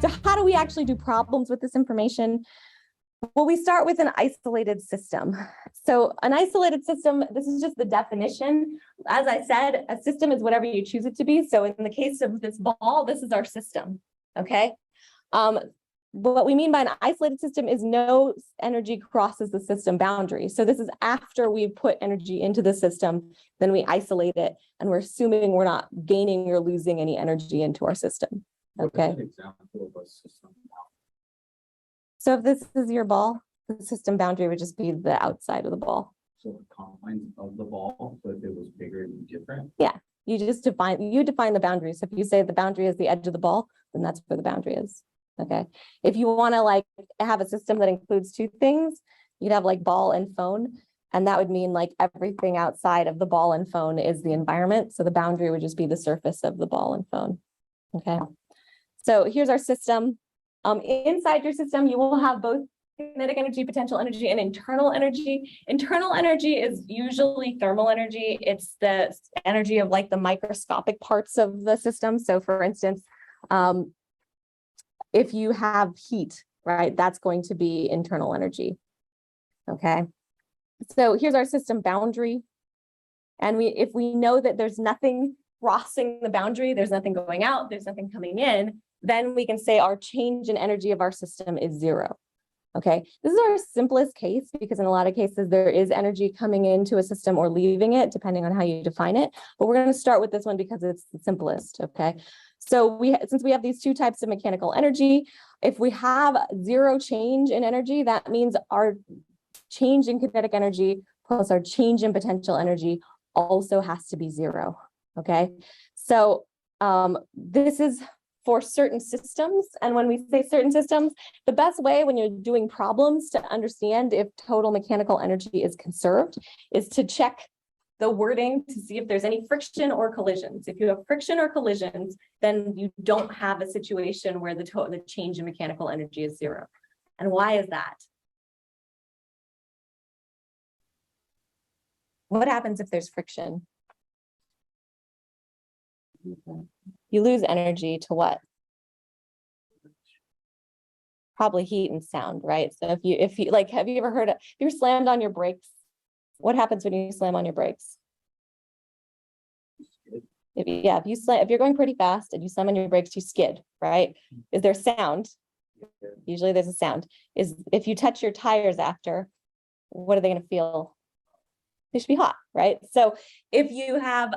So how do we actually do problems with this information? Well, we start with an isolated system. So an isolated system, this is just the definition. As I said, a system is whatever you choose it to be. So in the case of this ball, this is our system, okay? What we mean by an isolated system is no energy crosses the system boundary. So this is after we put energy into the system, then we isolate it, and we're assuming we're not gaining or losing any energy into our system, okay? What is an example of a system boundary? So if this is your ball, the system boundary would just be the outside of the ball. So the confines of the ball, so if it was bigger and different? Yeah, you define the boundary. So if you say the boundary is the edge of the ball, then that's where the boundary is. Okay. If you want to like have a system that includes two things, you'd have like ball and phone. And that would mean like everything outside of the ball and phone is the environment. So the boundary would just be the surface of the ball and phone. Okay. So here's our system. Inside your system, you will have both kinetic energy, potential energy, and internal energy. Internal energy is usually thermal energy. It's the energy of like the microscopic parts of the system. So for instance, if you have heat, right, that's going to be internal energy. Okay. So here's our system boundary. And if we know that there's nothing crossing the boundary, there's nothing going out, there's nothing coming in, then we can say our change in energy of our system is zero. Okay, this is our simplest case because in a lot of cases there is energy coming into a system or leaving it, depending on how you define it. But we're going to start with this one because it's the simplest. Okay, so since we have these two types of mechanical energy, if we have zero change in energy, that means our change in kinetic energy plus our change in potential energy also has to be zero. Okay, so this is for certain systems. And when we say certain systems, the best way when you're doing problems to understand if total mechanical energy is conserved is to check the wording to see if there's any friction or collisions. If you have friction or collisions, then you don't have a situation where the change in mechanical energy is zero. And why is that? What happens if there's friction? You lose energy to what? Probably heat and sound, right? So if you like, have you ever heard if you're slammed on your brakes? What happens when you slam on your brakes? If you're going pretty fast and you slam on your brakes, you skid, right? Is there sound? Usually there's a sound. If you touch your tires after, what are they going to feel? They should be hot, right? So if you have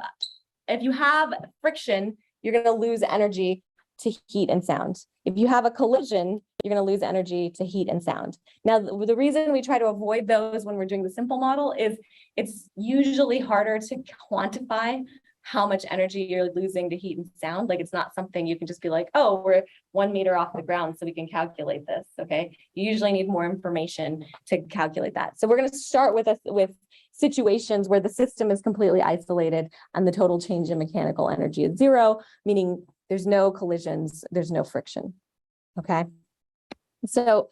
friction, you're going to lose energy to heat and sound. If you have a collision, you're going to lose energy to heat and sound. Now, the reason we try to avoid those when we're doing the simple model is it's usually harder to quantify how much energy you're losing to heat and sound. Like it's not something you can just be like, oh, we're 1 meter off the ground, so we can calculate this. Okay, you usually need more information to calculate that. So we're going to start with situations where the system is completely isolated and the total change in mechanical energy is zero, meaning there's no collisions, there's no friction. Okay, so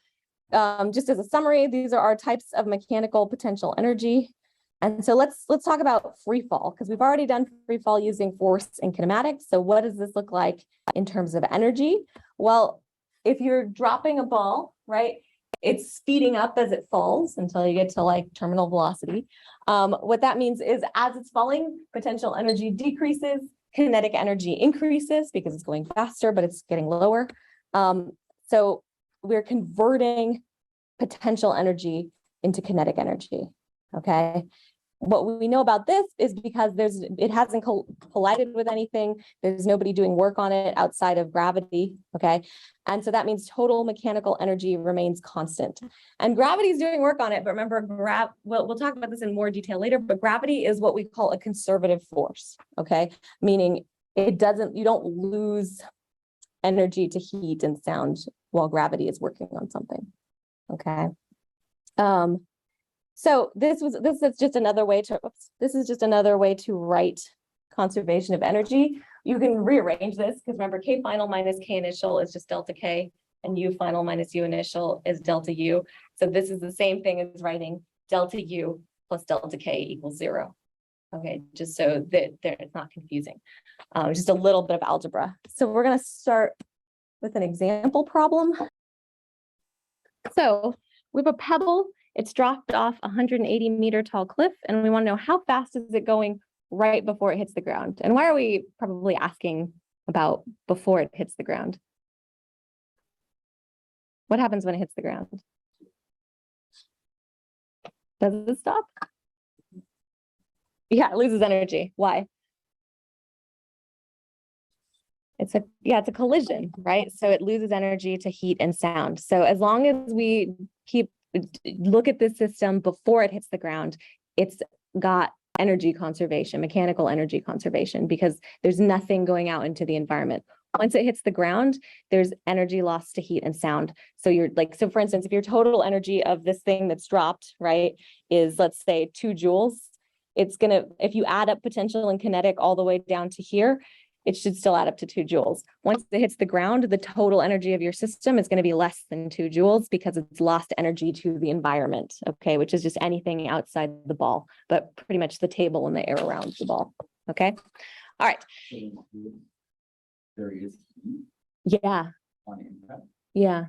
just as a summary, these are our types of mechanical potential energy. And so let's talk about free fall, because we've already done free fall using force and kinematics. So what does this look like in terms of energy? Well, if you're dropping a ball, right, it's speeding up as it falls until you get to like terminal velocity. What that means is as it's falling, potential energy decreases, kinetic energy increases because it's going faster, but it's getting lower. So we're converting potential energy into kinetic energy. Okay. What we know about this is because it hasn't collided with anything. There's nobody doing work on it outside of gravity. Okay. And so that means total mechanical energy remains constant. And gravity is doing work on it. But remember, we'll talk about this in more detail later, but gravity is what we call a conservative force. Okay. Meaning you don't lose energy to heat and sound while gravity is working on something. Okay. So this is just another way to write conservation of energy. You can rearrange this because remember, K final minus K initial is just delta K, and U final minus U initial is delta U. So this is the same thing as writing delta U plus delta K equals 0. Okay, just so that it's not confusing. Just a little bit of algebra. So we're going to start with an example problem. So we have a pebble. It's dropped off a 180-meter tall cliff, and we want to know how fast is it going right before it hits the ground. And why are we probably asking about before it hits the ground? What happens when it hits the ground? Does it stop? Yeah, it loses energy. Why? It's a collision, right? So it loses energy to heat and sound. So as long as we look at this system before it hits the ground, it's got energy conservation, mechanical energy conservation, because there's nothing going out into the environment. Once it hits the ground, there's energy loss to heat and sound. So so for instance, if your total energy of this thing that's dropped, right, is let's say 2 joules, if you add up potential and kinetic all the way down to here, it should still add up to 2 joules. Once it hits the ground, the total energy of your system is going to be less than 2 joules because it's lost energy to the environment, okay, which is just anything outside the ball, but pretty much the table and the air around the ball, okay? All right. There is heat Yeah, on impact. yeah.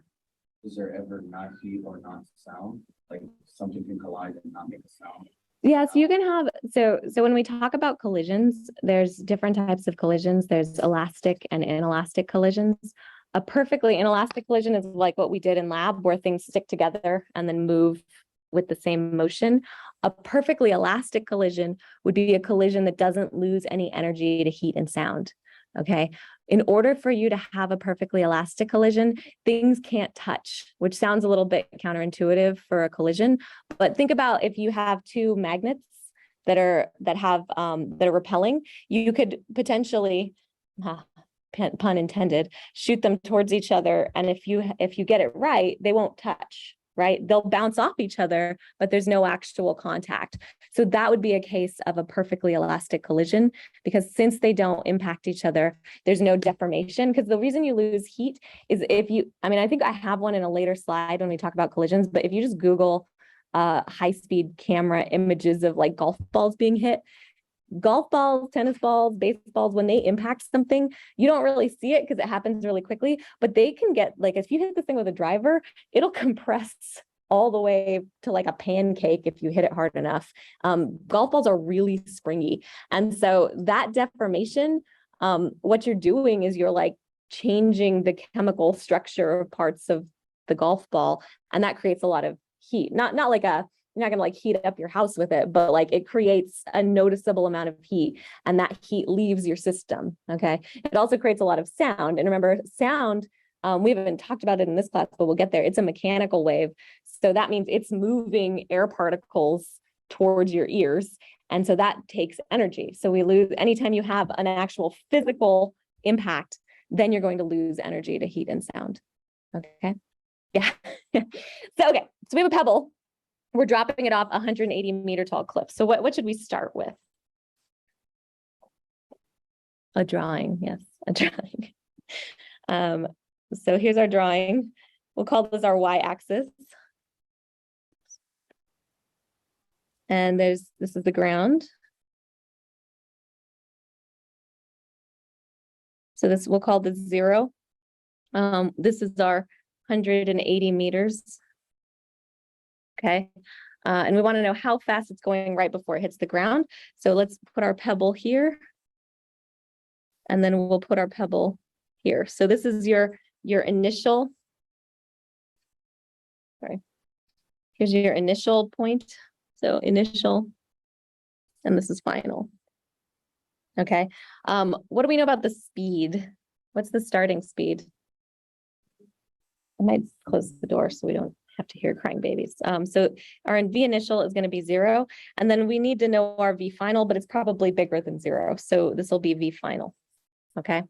Is there ever not heat or not sound? Like something can collide and not make a sound? Yeah, so you can have, so when we talk about collisions, there's different types of collisions. There's elastic and inelastic collisions. A perfectly inelastic collision is like what we did in lab, where things stick together and then move with the same motion. A perfectly elastic collision would be a collision that doesn't lose any energy to heat and sound, okay? In order for you to have a perfectly elastic collision, things can't touch, which sounds a little bit counterintuitive for a collision. But think about if you have 2 magnets that are repelling, you could potentially, pun intended, shoot them towards each other. And if you get it right, they won't touch, right? They'll bounce off each other, but there's no actual contact. So that would be a case of a perfectly elastic collision, because since they don't impact each other, there's no deformation. Because the reason you lose heat is I think I have one in a later slide when we talk about collisions, but if you just Google high-speed camera images of like golf balls being hit, golf balls, tennis balls, baseballs, when they impact something, you don't really see it because it happens really quickly, but they can get, like, if you hit this thing with a driver, it'll compress all the way to like a pancake if you hit it hard enough. Golf balls are really springy. And so that deformation, what you're doing is you're like changing the chemical structure of parts of the golf ball, and that creates a lot of heat. Not like you're not gonna like heat up your house with it, but like it creates a noticeable amount of heat, and that heat leaves your system, okay? It also creates a lot of sound. And remember, sound, we haven't talked about it in this class, but we'll get there. It's a mechanical wave. So that means it's moving air particles towards your ears. And so that takes energy. So we lose, anytime you have an actual physical impact, then you're going to lose energy to heat and sound, okay? Yeah. So we have a pebble. We're dropping it off a 180-meter tall cliff. So what should we start with? A drawing, yes, a drawing. So here's our drawing. We'll call this our y-axis. And this is the ground. So we'll call this 0. This is our 180 meters. Okay. And we want to know how fast it's going right before it hits the ground. So let's put our pebble here. And then we'll put our pebble here. So this is your initial. Sorry. Here's your initial point. So initial, and this is final. Okay. What do we know about the speed? What's the starting speed? I might close the door so we don't have to hear crying babies. So our V initial is going to be 0, and then we need to know our V final, but it's probably bigger than 0. So this will be V final. Okay.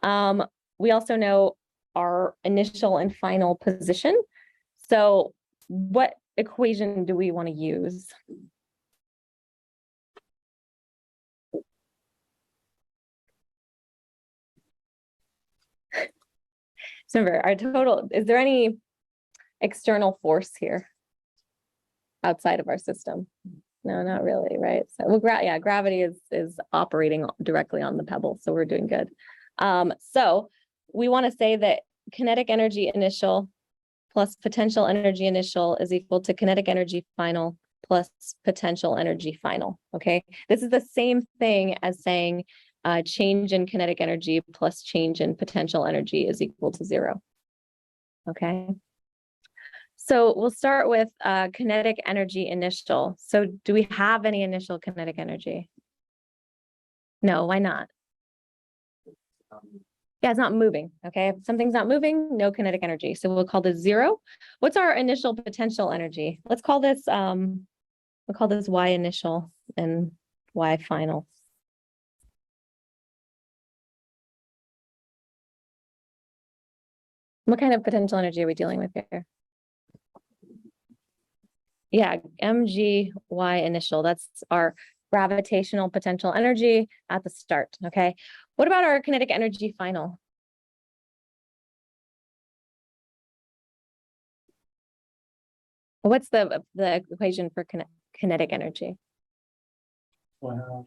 We also know our initial and final position. So what equation do we want to use? So remember, our total, is there any external force here outside of our system? No, not really, right? So gravity is operating directly on the pebble, so we're doing good. So we want to say that kinetic energy initial plus potential energy initial is equal to kinetic energy final plus potential energy final, okay? This is the same thing as saying change in kinetic energy plus change in potential energy is equal to 0, okay? So we'll start with kinetic energy initial. So do we have any initial kinetic energy? No, why not? Yeah, it's not moving, okay? If something's not moving, no kinetic energy. So we'll call this 0. What's our initial potential energy? Let's call this, we'll call this Y initial and Y final. What kind of potential energy are we dealing with here? Yeah, mgy initial, that's our gravitational potential energy at the start, okay? What about our kinetic energy final? What's the equation for kinetic energy? 1/2.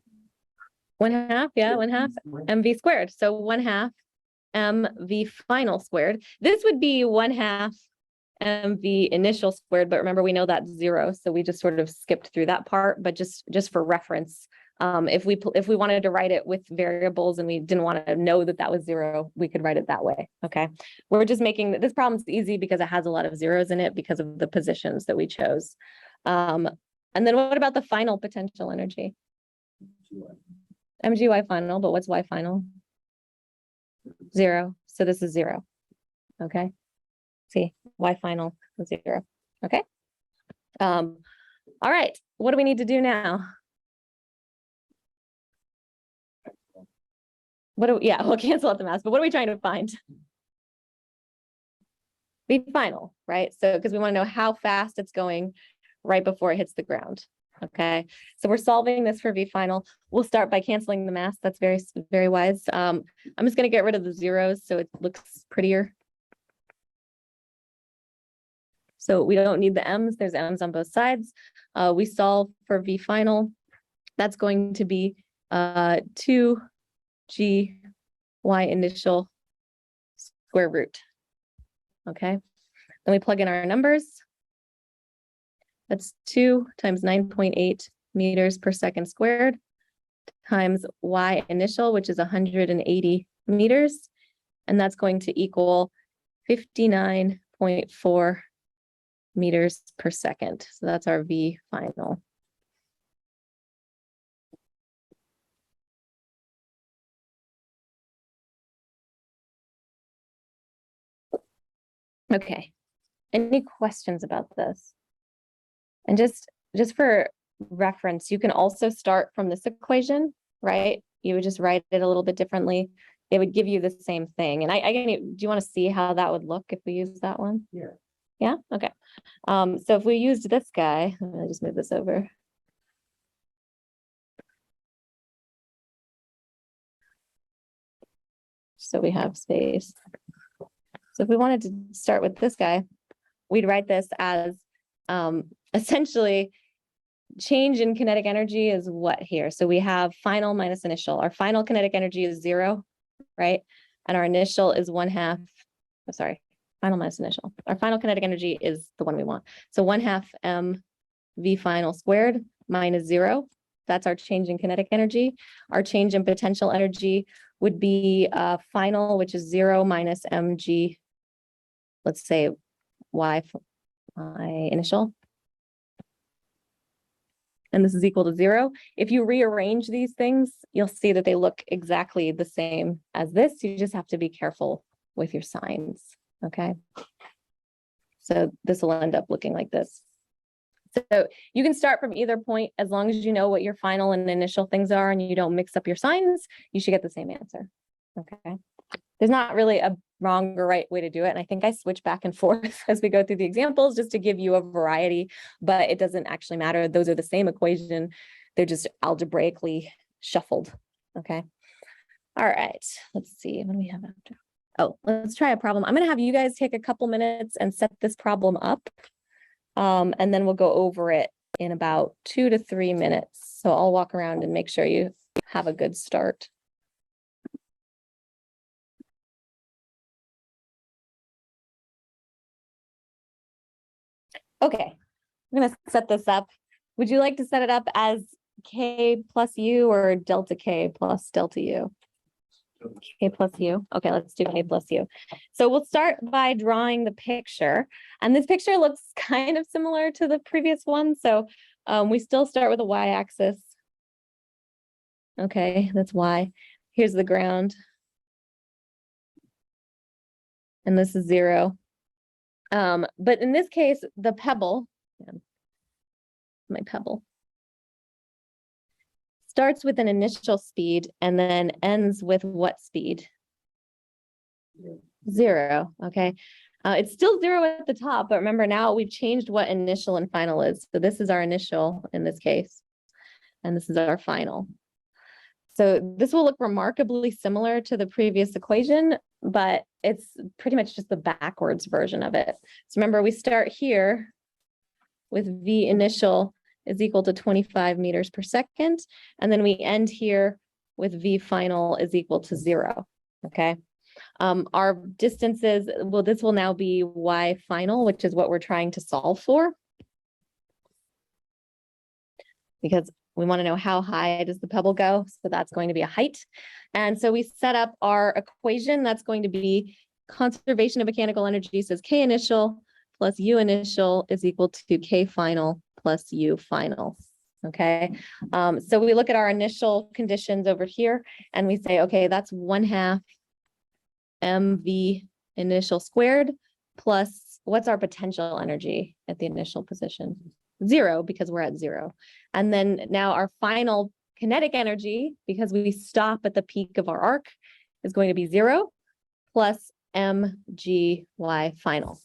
1/2, yeah, 1/2 mv squared. So 1/2 mv final squared. This would be 1/2 mv initial squared, but remember we know that's 0, so we just sort of skipped through that part. But just for reference, if we wanted to write it with variables and we didn't want to know that that was 0, we could write it that way. Okay, we're just making this problem's easy because it has a lot of zeros in it because of the positions that we chose. And then what about the final potential energy? Mgy final, but what's y final? 0. So this is 0. Okay. See, y final is 0. Okay. All right. What do we need to do now? Yeah, we'll cancel out the mass, but what are we trying to find? V final, right? So because we want to know how fast it's going right before it hits the ground. Okay, so we're solving this for V final. We'll start by canceling the mass. That's very, very wise. I'm just going to get rid of the zeros so it looks prettier. So we don't need the m's. There's m's on both sides. We solve for V final. That's going to be 2g y initial square root. Okay, then we plug in our numbers. That's 2 times 9.8 meters per second squared times y initial, which is 180 meters. And that's going to equal 59.4 meters per second. So that's our V final. Okay, any questions about this? And just for reference, you can also start from this equation, right? You would just write it a little bit differently. It would give you the same thing. And do you want to see how that would look if we use that one? Yeah. Yeah, okay. So if we used this guy, I'm gonna just move this over. So we have space. So if we wanted to start with this guy, we'd write this as essentially change in kinetic energy is what here? So we have final minus initial. Our final kinetic energy is 0, right? And our initial is 1/2. Oh, sorry, final minus initial. Our final kinetic energy is the one we want. So 1/2 mv final squared minus 0. That's our change in kinetic energy. Our change in potential energy would be final, which is 0 minus mg, let's say y initial. And this is equal to 0. If you rearrange these things, you'll see that they look exactly the same as this. You just have to be careful with your signs, okay? So this will end up looking like this. So you can start from either point as long as you know what your final and initial things are and you don't mix up your signs, you should get the same answer, okay? There's not really a wrong or right way to do it. And I think I switch back and forth as we go through the examples just to give you a variety, but it doesn't actually matter. Those are the same equation. They're just algebraically shuffled. Okay. All right. Let's see. What do we have after? Oh, let's try a problem. I'm going to have you guys take a couple minutes and set this problem up. And then we'll go over it in about 2 to 3 minutes. So I'll walk around and make sure you have a good start. Okay, I'm gonna set this up. Would you like to set it up as K plus U or delta K plus delta U? K plus U. Okay, let's do K plus U. So we'll start by drawing the picture. And this picture looks kind of similar to the previous one. So we still start with a y-axis. Okay, that's Y. Here's the ground. And this is 0. But in this case, the pebble, my pebble, starts with an initial speed and then ends with what speed? 0. Okay. It's still 0 at the top, but remember now we've changed what initial and final is. So this is our initial in this case, and this is our final. So this will look remarkably similar to the previous equation, but it's pretty much just the backwards version of it. So remember, we start here with V initial is equal to 25 meters per second, and then we end here with V final is equal to 0. Okay. Our distances, well, this will now be Y final, which is what we're trying to solve for, because we want to know how high does the pebble go. So that's going to be a height. And so we set up our equation that's going to be conservation of mechanical energy says K initial plus U initial is equal to K final plus U final. Okay. So we look at our initial conditions over here and we say, okay, that's 1/2 mv initial squared plus what's our potential energy at the initial position? 0, because we're at 0. And then now our final kinetic energy, because we stop at the peak of our arc, is going to be 0 plus mgy final.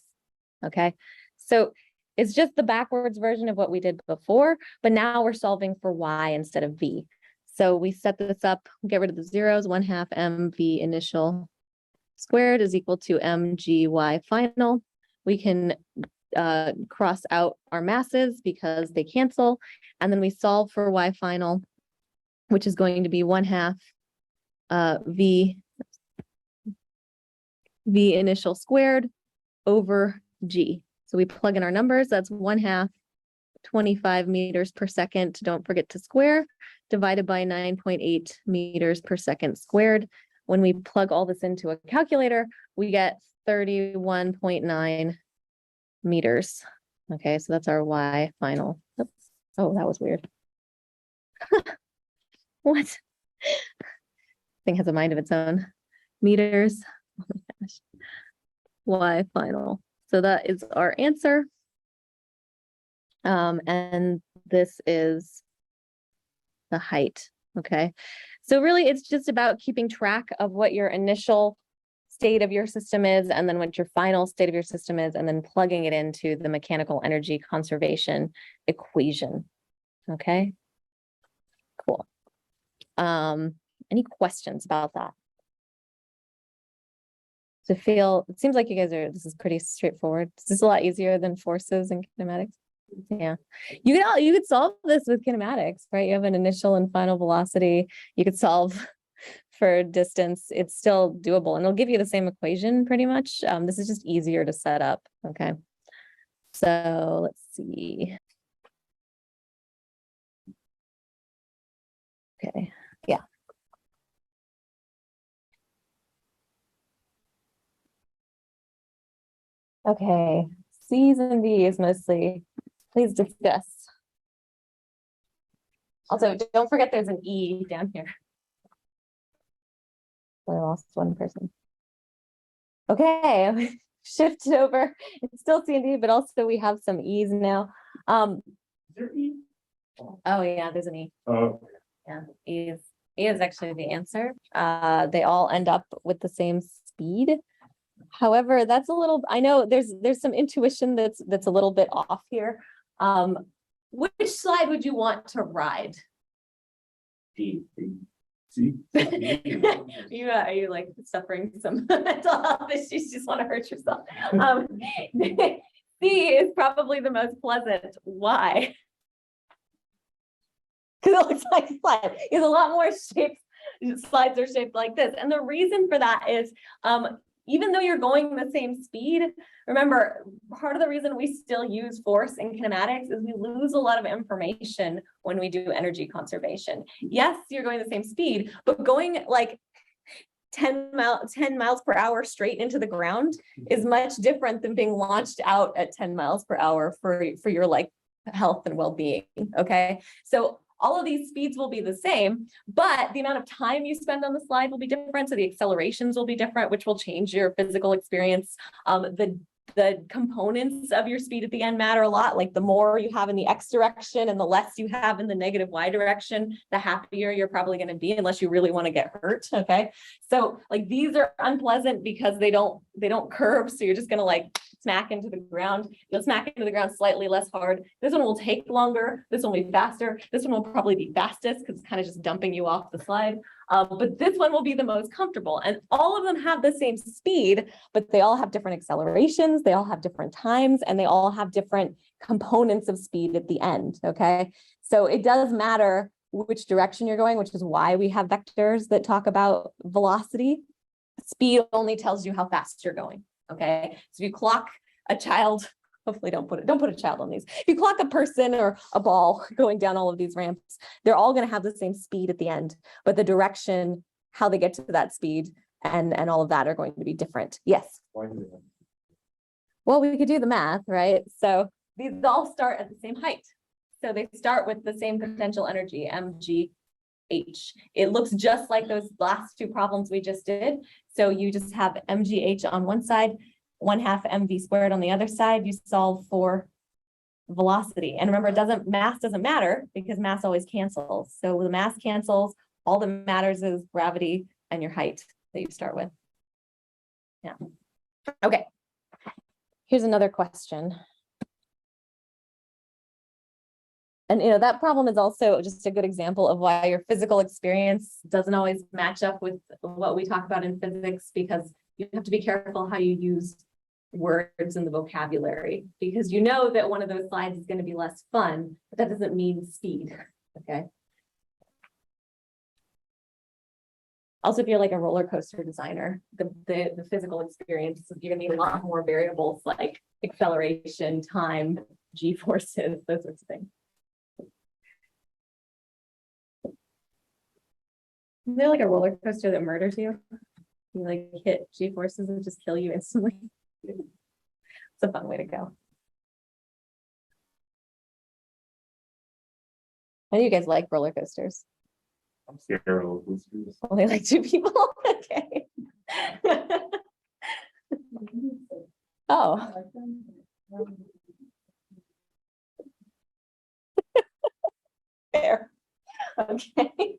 Okay, so it's just the backwards version of what we did before, but now we're solving for y instead of v. So we set this up, get rid of the zeros, 1/2 mv initial squared is equal to mgy final. We can cross out our masses because they cancel, and then we solve for y final, which is going to be 1/2 v initial squared over g. So we plug in our numbers. That's 1/2 25 meters per second. Don't forget to square, divided by 9.8 meters per second squared. When we plug all this into a calculator, we get 31.9 meters. Okay, so that's our y final. Oops. Oh, that was weird. What? Thing has a mind of its own. Meters. Oh my gosh. Y final. So that is our answer. And this is the height. Okay. So really it's just about keeping track of what your initial state of your system is, and then what your final state of your system is, and then plugging it into the mechanical energy conservation equation. Okay, cool. Any questions about that? It seems like you guys this is pretty straightforward. Is this a lot easier than forces and kinematics? Yeah, you could solve this with kinematics, right? You have an initial and final velocity. You could solve for distance. It's still doable, and it'll give you the same equation pretty much. This is just easier to set up. Okay, so let's see. Okay, yeah. Okay, C's and D's mostly. Please discuss. Also, don't forget there's an E down here. I lost one person. Okay, shift it over. It's still C and D, but also we have some E's now. Is there E? Oh yeah, there's an E. Oh. Yeah, E is actually the answer. They all end up with the same speed. However, that's a little, I know there's some intuition that's a little bit off here. Which slide would you want to ride? D. C. Are you like suffering some mental health issues? Just want to hurt yourself. C is probably the most pleasant. Why? Because it looks like a slide. There's a lot more shapes. Slides are shaped like this, and the reason for that is even though you're going the same speed, remember, part of the reason we still use force in kinematics is we lose a lot of information when we do energy conservation. Yes, you're going the same speed, but going like 10 miles per hour straight into the ground is much different than being launched out at 10 miles per hour for your like health and well-being. Okay, so all of these speeds will be the same, but the amount of time you spend on the slide will be different. So the accelerations will be different, which will change your physical experience. The components of your speed at the end matter a lot. Like the more you have in the X direction and the less you have in the negative Y direction, the happier you're probably going to be, unless you really want to get hurt. Okay. So like these are unpleasant because they don't curve. So you're just going to like smack into the ground. You'll smack into the ground slightly less hard. This one will take longer. This one will be faster. This one will probably be fastest because it's kind of just dumping you off the slide. But this one will be the most comfortable, and all of them have the same speed, but they all have different accelerations, they all have different times, and they all have different components of speed at the end, okay? So it does matter which direction you're going, which is why we have vectors that talk about velocity. Speed only tells you how fast you're going, okay? So if you clock a child, hopefully don't put a child on these. If you clock a person or a ball going down all of these ramps, they're all going to have the same speed at the end, but the direction, how they get to that speed and all of that are going to be different. Yes. Well, we could do the math, right? So these all start at the same height. So they start with the same potential energy, mgh. It looks just like those last two problems we just did. So you just have mgh on one side, 1/2 mv squared on the other side. You solve for velocity. And remember, mass doesn't matter because mass always cancels. So the mass cancels, all that matters is gravity and your height that you start with. Yeah. Okay. Here's another question. And that problem is also just a good example of why your physical experience doesn't always match up with what we talk about in physics, because you have to be careful how you use words in the vocabulary, because you know that one of those slides is going to be less fun, but that doesn't mean speed. Okay. Also, if you're like a roller coaster designer, the physical experience, you're going to need a lot more variables like acceleration, time, g-forces, those sorts of things. Is there like a roller coaster that murders you? You like hit g-forces and just kill you instantly. It's a fun way to go. I know you guys like roller coasters. I'm scared of roller coasters. Only like 2 people. Okay. Oh. Fair. Okay.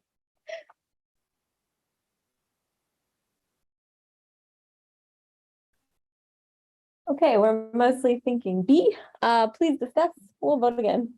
Okay, we're mostly thinking B. Please discuss. We'll vote again.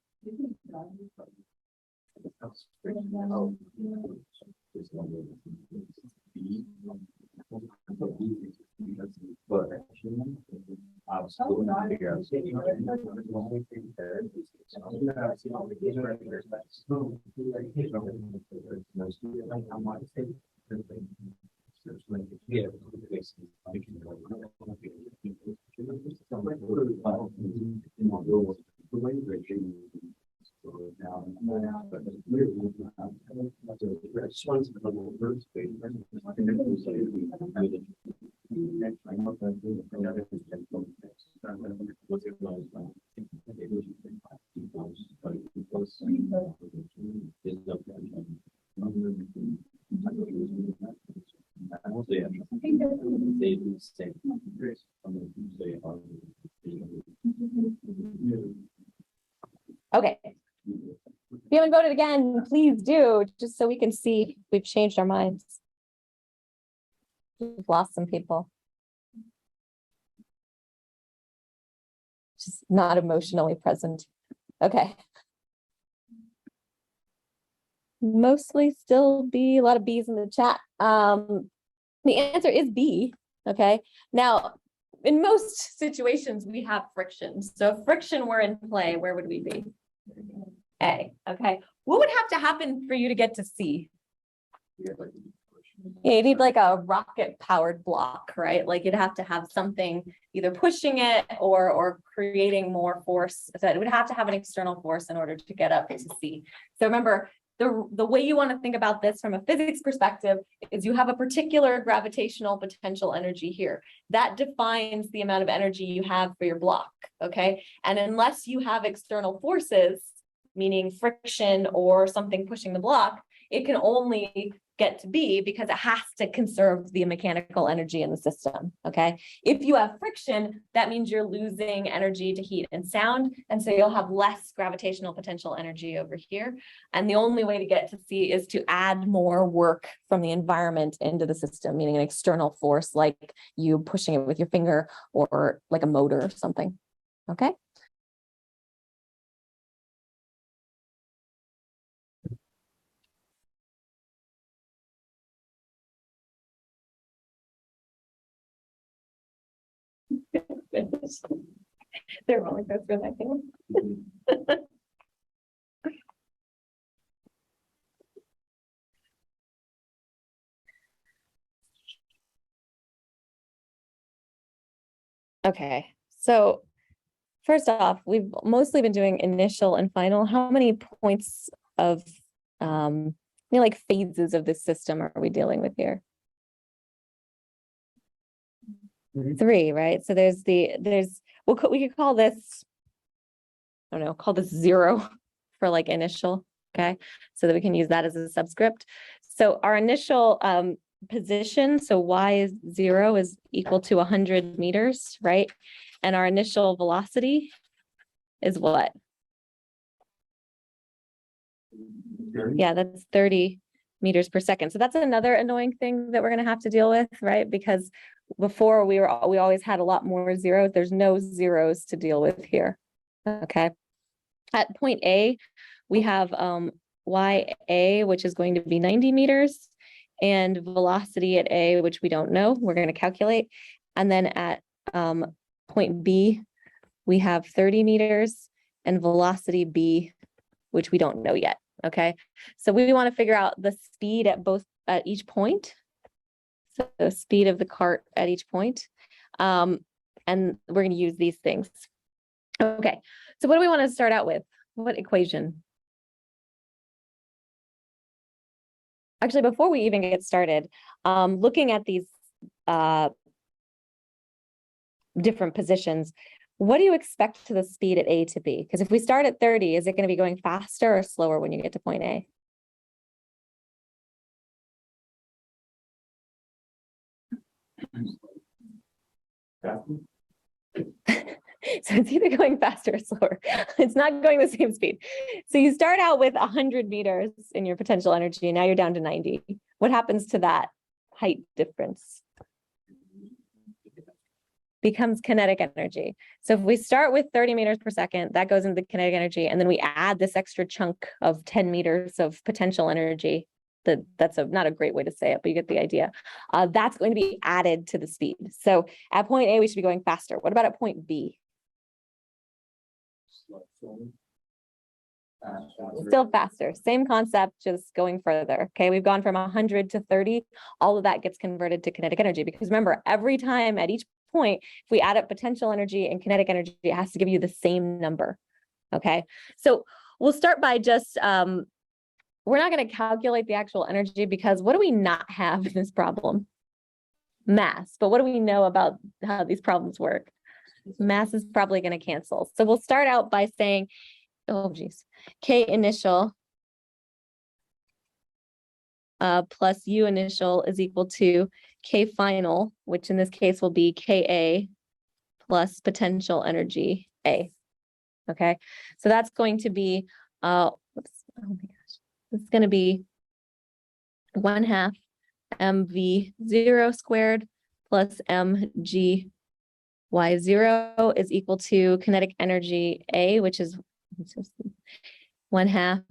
Okay. If you haven't voted again, please do, just so we can see if we've changed our minds. We've lost some people. Just not emotionally present. Okay. Mostly still B, a lot of B's in the chat. The answer is B. Okay. Now, in most situations, we have friction. So if friction were in play, where would we be? A. Okay. What would have to happen for you to get to C? Yeah, you need like a rocket powered block, right? Like you'd have to have something either pushing it or creating more force. So it would have to have an external force in order to get up to C. So remember, the way you want to think about this from a physics perspective is you have a particular gravitational potential energy here. That defines the amount of energy you have for your block, okay? And unless you have external forces, meaning friction or something pushing the block, it can only get to B because it has to conserve the mechanical energy in the system, okay? If you have friction, that means you're losing energy to heat and sound, and so you'll have less gravitational potential energy over here. And the only way to get to C is to add more work from the environment into the system, meaning an external force like you pushing it with your finger or like a motor or something, okay? They're rolling coaster that thing. Okay, so first off, we've mostly been doing initial and final. How many points of like phases of this system are we dealing with here? Three, right? So we could call this, I don't know, call this 0 for like initial, okay? So that we can use that as a subscript. So our initial position, so y is 0 is equal to 100 meters, right? And our initial velocity is what? Yeah, that's 30 meters per second. So that's another annoying thing that we're going to have to deal with, right? Because before we always had a lot more zeros. There's no zeros to deal with here. Okay. At point A, we have YA, which is going to be 90 meters, and velocity at A, which we don't know. We're going to calculate. And then at point B, we have 30 meters and velocity B, which we don't know yet. Okay, so we want to figure out the speed at each point. So the speed of the cart at each point. And we're going to use these things. Okay, so what do we want to start out with? What equation? Actually, before we even get started, looking at these different positions, what do you expect to the speed at A to be? Because if we start at 30, is it going to be going faster or slower when you get to point A? So it's either going faster or slower. It's not going the same speed. So you start out with 100 meters in your potential energy, and now you're down to 90. What happens to that height difference? Becomes kinetic energy. So if we start with 30 meters per second, that goes into the kinetic energy, and then we add this extra chunk of 10 meters of potential energy. That's not a great way to say it, but you get the idea. That's going to be added to the speed. So at point A, we should be going faster. What about at point B? Still faster. Same concept, just going further. Okay, we've gone from 100 to 30. All of that gets converted to kinetic energy, because remember, every time at each point, if we add up potential energy and kinetic energy, it has to give you the same number. Okay, so we'll start by just we're not going to calculate the actual energy, because what do we not have in this problem? Mass. But what do we know about how these problems work? Mass is probably going to cancel. So we'll start out by saying, oh geez, K initial plus U initial is equal to K final, which in this case will be KA plus potential energy A. Okay, so that's going to be, oh my gosh, it's going to be 1/2 mv0 squared plus mg y0 is equal to kinetic energy A, which is 1/2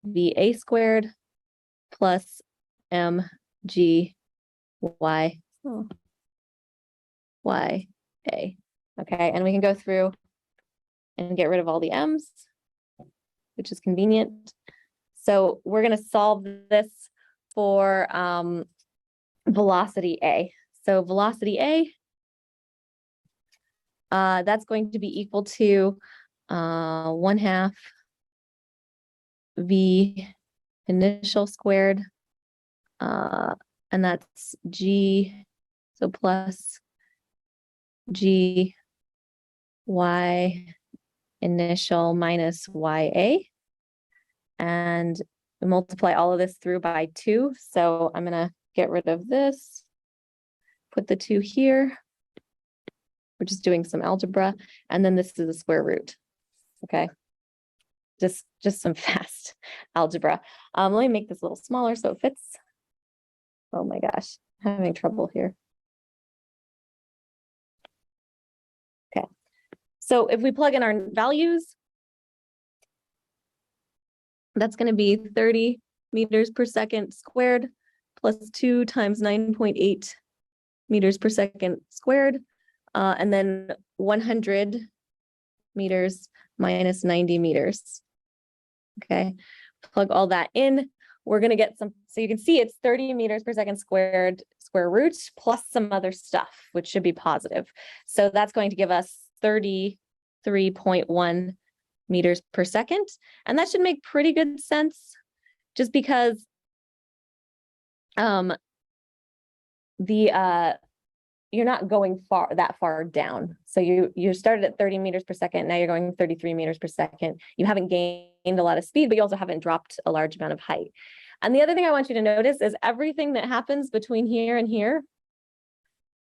mva squared plus mg y a. Okay, and we can go through and get rid of all the m's, which is convenient. So we're going to solve this for velocity A. So velocity A, that's going to be equal to 1/2 V initial squared, and that's G, so plus G Y initial minus YA. And we multiply all of this through by 2. So I'm gonna get rid of this, put the 2 here. We're just doing some algebra, and then this is the square root. Okay. Just some fast algebra. Let me make this a little smaller so it fits. Oh my gosh, I'm having trouble here. Okay. So if we plug in our values, that's going to be 30 meters per second squared plus 2 times 9.8 meters per second squared, and then 100 meters minus 90 meters. Okay, plug all that in. We're going to get some, so you can see it's 30 meters per second squared square root plus some other stuff, which should be positive. So that's going to give us 33.1 meters per second. And that should make pretty good sense just because you're not going that far down. So you started at 30 meters per second. Now you're going 33 meters per second. You haven't gained a lot of speed, but you also haven't dropped a large amount of height. And the other thing I want you to notice is everything that happens between here and here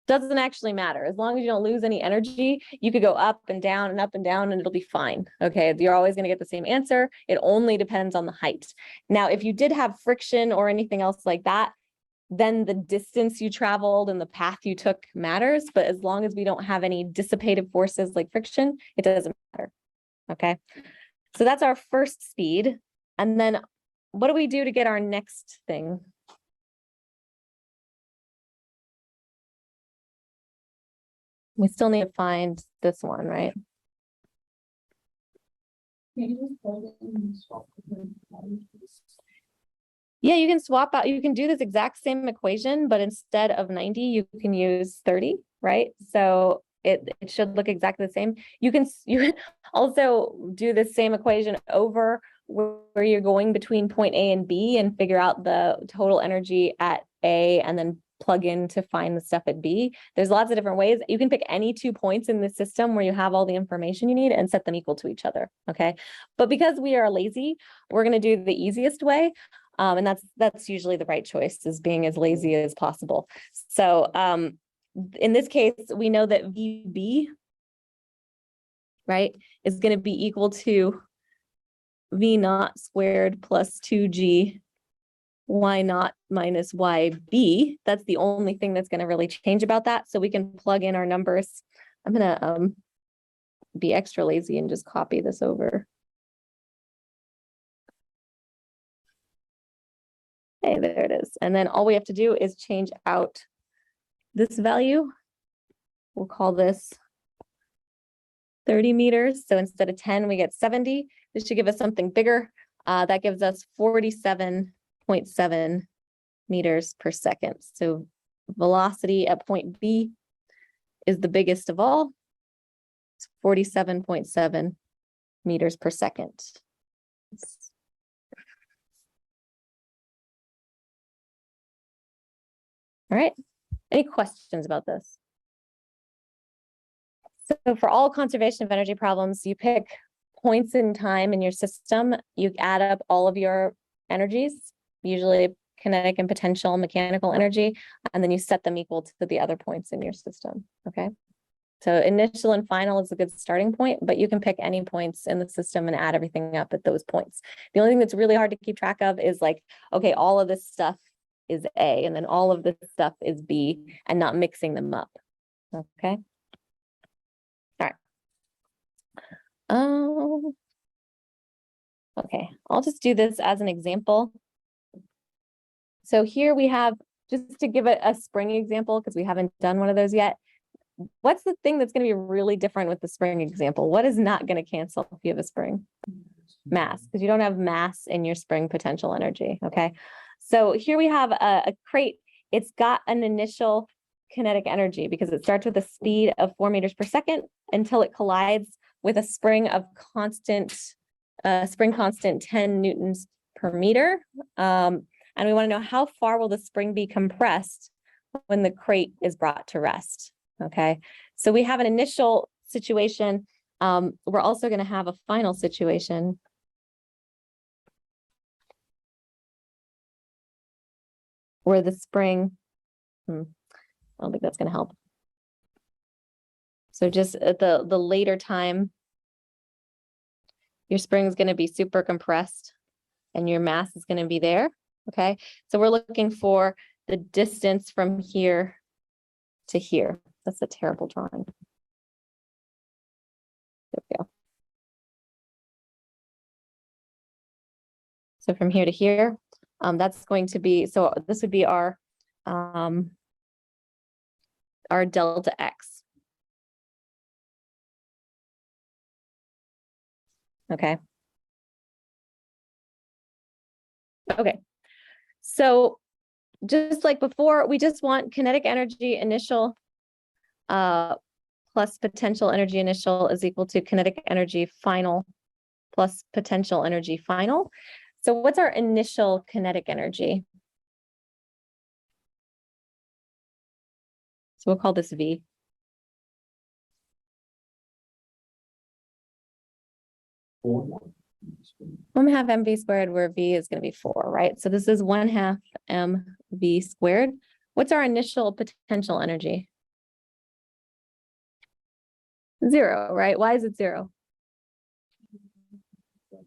doesn't actually matter. As long as you don't lose any energy, you could go up and down and up and down and it'll be fine. Okay, you're always going to get the same answer. It only depends on the height. Now, if you did have friction or anything else like that, then the distance you traveled and the path you took matters. But as long as we don't have any dissipative forces like friction, it doesn't matter. Okay, so that's our first speed. And then what do we do to get our next thing? We still need to find this one, right? Yeah, you can swap out, you can do this exact same equation, but instead of 90, you can use 30, right? So it should look exactly the same. You can also do the same equation over where you're going between point A and B and figure out the total energy at A and then plug in to find the stuff at B. There's lots of different ways. You can pick any 2 points in the system where you have all the information you need and set them equal to each other, okay? But because we are lazy, we're gonna do the easiest way. And that's usually the right choice, is being as lazy as possible. So in this case, we know that VB, right, is going to be equal to V naught squared plus 2G Y naught minus YB. That's the only thing that's going to really change about that. So we can plug in our numbers. I'm going to be extra lazy and just copy this over. Okay, there it is. And then all we have to do is change out this value. We'll call this 30 meters. So instead of 10, we get 70. This should give us something bigger. That gives us 47.7 meters per second. So velocity at point B is the biggest of all. It's 47.7 meters per second. All right, any questions about this? So for all conservation of energy problems, you pick points in time in your system, you add up all of your energies, usually kinetic and potential mechanical energy, and then you set them equal to the other points in your system, okay? So initial and final is a good starting point, but you can pick any points in the system and add everything up at those points. The only thing that's really hard to keep track of is like, okay, all of this stuff is A, and then all of this stuff is B, and not mixing them up, okay? All right. Okay, I'll just do this as an example. So here we have, just to give it a spring example, because we haven't done one of those yet. What's the thing that's going to be really different with the spring example? What is not going to cancel if you have a spring? Mass, because you don't have mass in your spring potential energy, okay? So here we have a crate. It's got an initial kinetic energy because it starts with a speed of 4 meters per second until it collides with a spring of constant, spring constant 10 newtons per meter. And we want to know how far will the spring be compressed when the crate is brought to rest. Okay, so we have an initial situation. We're also going to have a final situation. Where the spring, I don't think that's going to help. So just at the later time, your spring is going to be super compressed and your mass is going to be there. Okay, so we're looking for the distance from here to here. That's a terrible drawing. There we go. So from here to here, that's going to be, so this would be our delta X. Okay. Okay. So just like before, we just want kinetic energy initial plus potential energy initial is equal to kinetic energy final plus potential energy final. So what's our initial kinetic energy? So we'll call this V. I'm gonna have mv squared where V is gonna be 4, right? So this is 1/2 mv squared. What's our initial potential energy? 0, right? Why is it 0?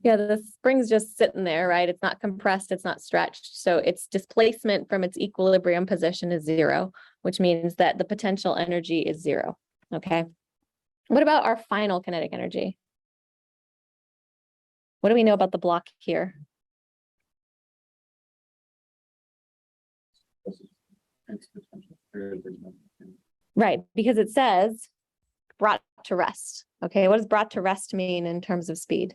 Yeah, the spring's just sitting there, right? It's not compressed, it's not stretched. So its displacement from its equilibrium position is 0, which means that the potential energy is 0, okay? What about our final kinetic energy? What do we know about the block here? Right, because it says brought to rest. Okay, what does brought to rest mean in terms of speed?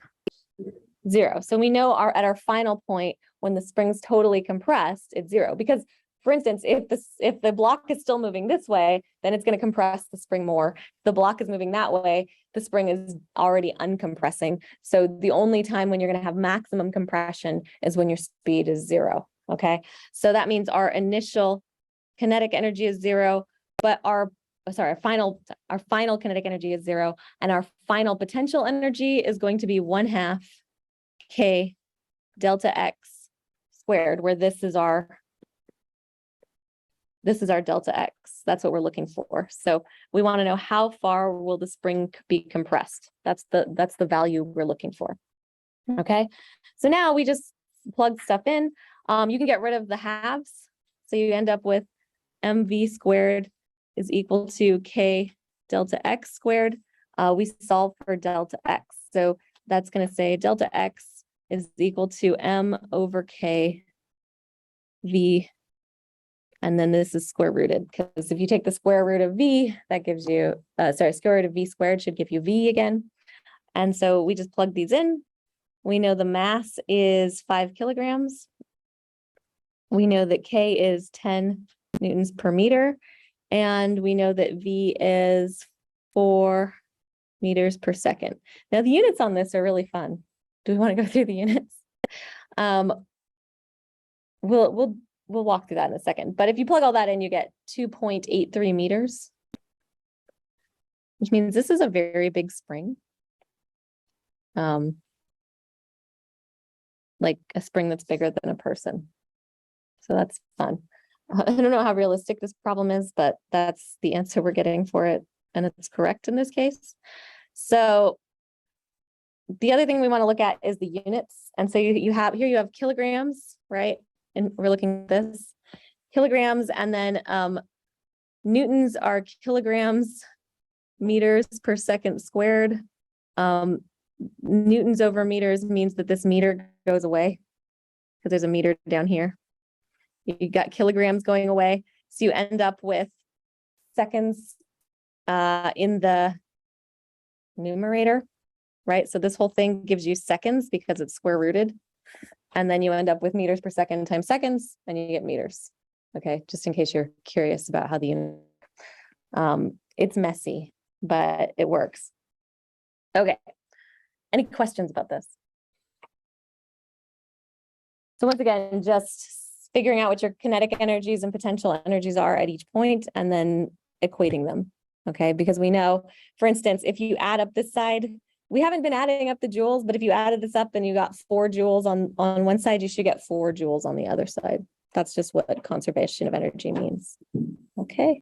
0. So we know at our final point, when the spring's totally compressed, it's 0. Because, for instance, if the block is still moving this way, then it's going to compress the spring more. If the block is moving that way, the spring is already uncompressing. So the only time when you're going to have maximum compression is when your speed is 0. Okay, so that means our initial kinetic energy is 0, but our final kinetic energy is 0, and our final potential energy is going to be 1/2 K delta X squared, where this is our delta X. That's what we're looking for. So we want to know how far will the spring be compressed. That's the value we're looking for. Okay, so now we just plug stuff in. You can get rid of the halves. So you end up with mv squared is equal to K delta X squared. We solve for delta X. So that's going to say delta X is equal to M over K V. And then this is square rooted, because if you take the square root of V, that gives you, square root of V squared should give you V again. And so we just plug these in. We know the mass is 5 kilograms. We know that K is 10 newtons per meter. And we know that V is 4 meters per second. Now the units on this are really fun. Do we want to go through the units? We'll walk through that in a second. But if you plug all that in, you get 2.83 meters, which means this is a very big spring. Like a spring that's bigger than a person. So that's fun. I don't know how realistic this problem is, but that's the answer we're getting for it. And it's correct in this case. So the other thing we want to look at is the units. And so you have kilograms, right? And we're looking at this kilograms, and then newtons are kilograms meters per second squared. Newtons over meters means that this meter goes away because there's a meter down here. You got kilograms going away. So you end up with seconds in the numerator, right? So this whole thing gives you seconds because it's square rooted. And then you end up with meters per second times seconds, and you get meters. Okay, just in case you're curious about how the unit. It's messy, but it works. Okay. Any questions about this? So once again, just figuring out what your kinetic energies and potential energies are at each point and then equating them. Okay, because we know, for instance, if you add up this side, we haven't been adding up the joules, but if you added this up and you got 4 joules on one side, you should get 4 joules on the other side. That's just what conservation of energy means. Okay.